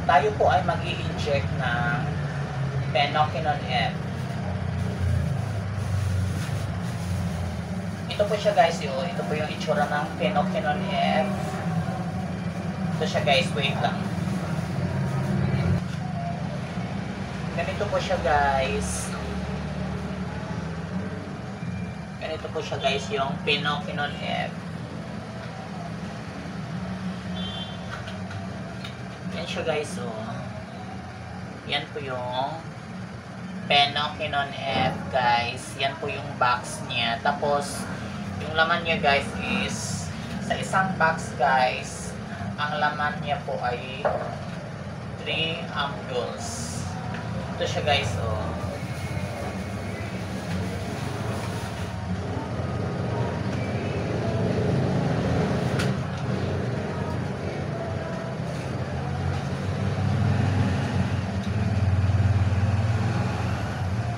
tayo po ay mag-i-inject ng Phenoquinone F. Ito po siya guys, ito po yung itsura ng Phenoquinone F. Ito siya guys, wait lang. Ganito po siya guys. Ganito po siya guys, yung Phenoquinone F. Yan siya guys, yan po yung Phenoquinone F guys. Yan po yung box niya. Tapos yung laman niya guys is, sa isang box guys, ang laman niya po ay 3 ampules. Ito siya guys,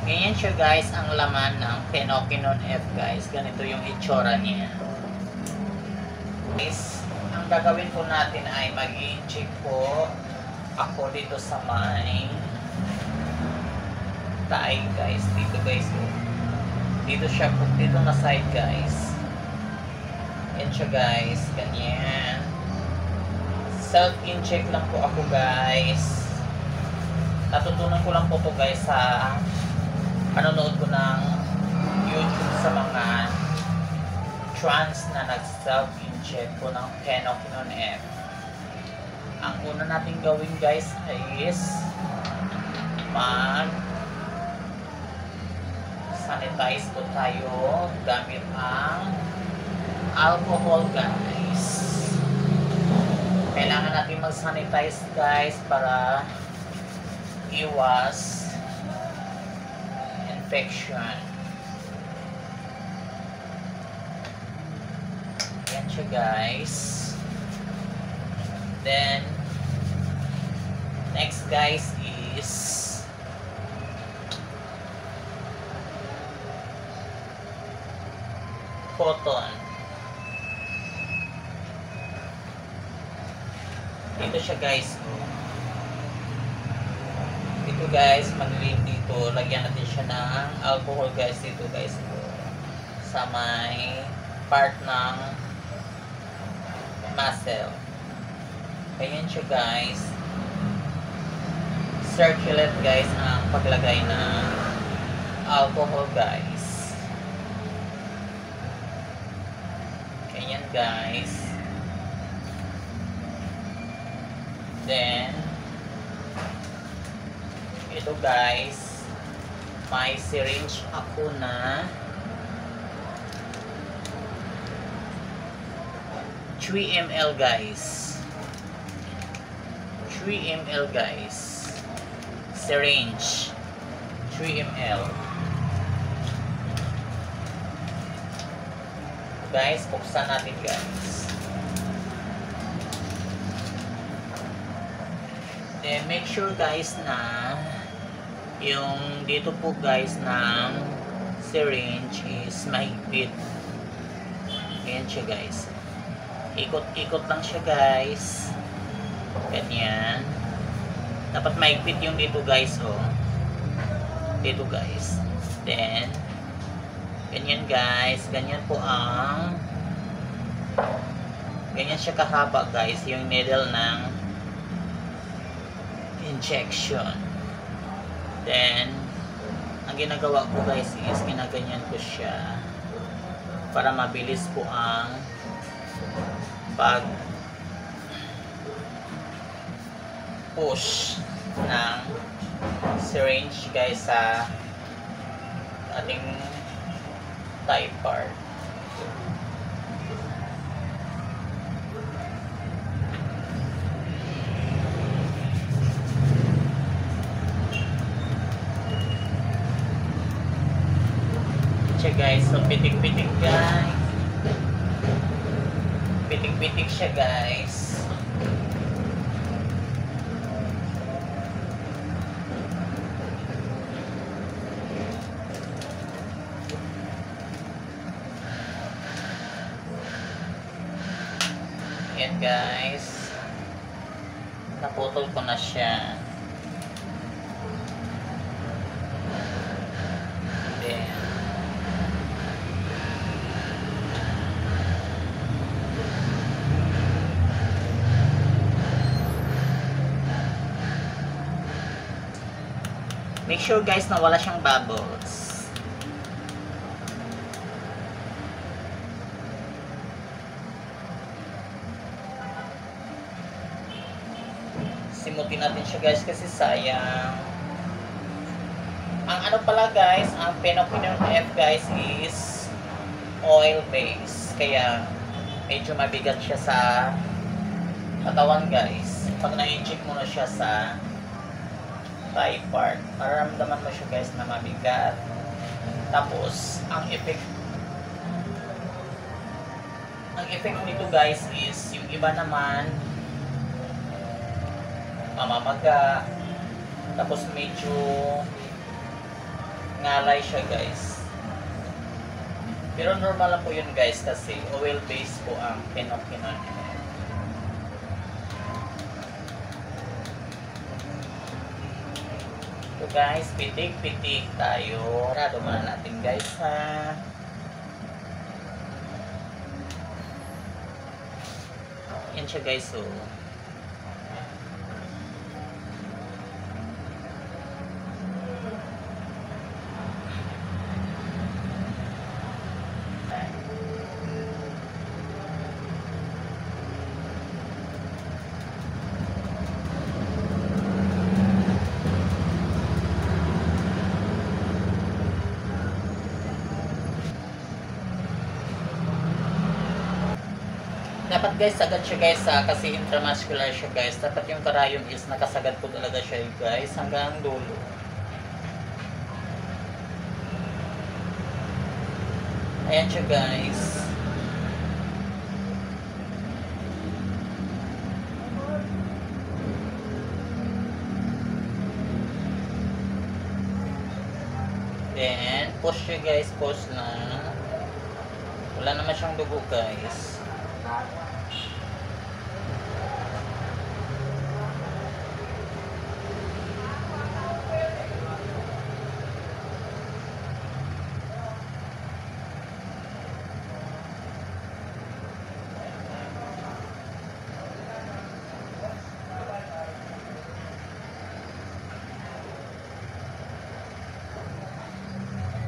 ganyan siya guys ang laman ng Phenoquinone F guys. Ganito yung itsura niya. Guys, ang gagawin po natin ay mag-i-inject po ako dito sa may taay guys. Dito guys, dito siya po, dito na side guys. Yan siya guys, ganyan. Self-inject lang po ako guys. Natutunan ko lang po to guys sa panonood ko ng YouTube sa mga trans na nag-self-inject po ng Phenoquinone F. Ang una natin gawin guys is mag-sanitize po tayo gamit ang alcohol guys. Kailangan natin mag-sanitize guys para iwas infection. Yan siya guys. Then next guys is cotton. Dito siya guys. Dito guys, mag-leave dito. Lagyan natin siya ng alcohol guys dito guys. Sa may part ng muscle. Ganyan siya guys. Circulate guys ang paglagay ng alcohol guys. Ganyan guys. Then ito guys, may syringe ako na 3 ml guys. 3 ml guys. Syringe 3 ml. Guys, buksan natin guys. Then make sure guys na yung dito po guys ng syringe is mahigpit. Ayan siya guys. Ikot-ikot lang siya guys. Ganyan. Dapat mahigpit yung dito guys, dito guys. Then ganyan guys. Ganyan po ang ganyan siya kahaba guys, yung needle ng injection. Then ang ginagawa ko guys is ginaganyan ko siya para mabilis po ang pag push ng syringe guys sa ating thigh part. Guys, so pitik-pitik guys. Pitik-pitik siya guys. Yan guys. Naputol ko na siya. Then, make sure guys na wala siyang bubbles. Simutin natin siya guys kasi sayang. Ang ano pala guys, ang Pinokinon F guys is oil base. Kaya medyo mabigat siya sa katawan guys. Pag na-inject mo na siya sa thigh part, mararamdaman mo siya guys na mabigat. Tapos ang effect nito guys is yung iba naman mamamaga, tapos medyo ngalay siya guys. Pero normal lang po yun guys kasi oil base po ang Pinokinon. So guys, pitik-pitik tayo. Rado muna natin guys ha. Yan siya guys, so dapat guys, sagad siya guys kasi intramuscular siya guys. Dapat yung karayom is nakasagad po talaga siya guys hanggang dulo. Ayan siya guys. Then, push siya guys, push lang. Wala naman siyang dugo guys.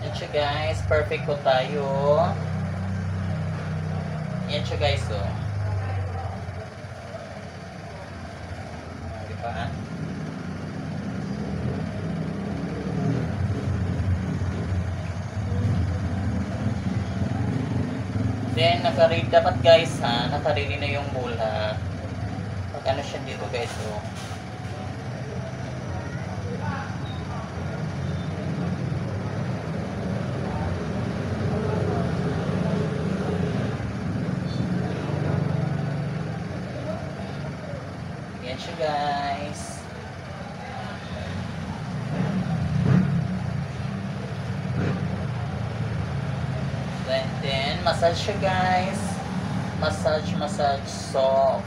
Yan siya guys, perfect po tayo. Yan siya guys, so diba? Then naka-read dapat guys ha, naka-ready na yung bola. Pag ano siya dito guys, so yan siya guys. Then massage siya guys. Massage soft.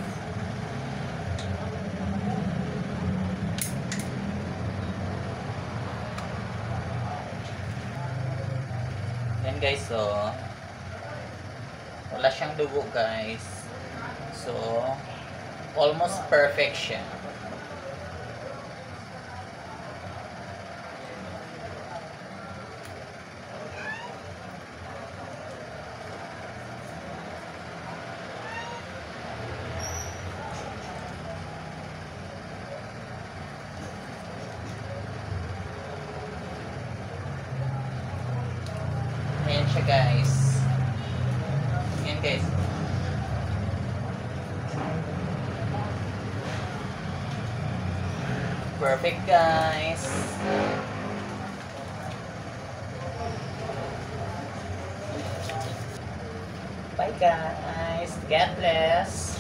Yan guys, so wala siyang dugo guys. So almost perfection. Ayan siya guys. Ayan guys. Perfect guys. Bye guys. God bless.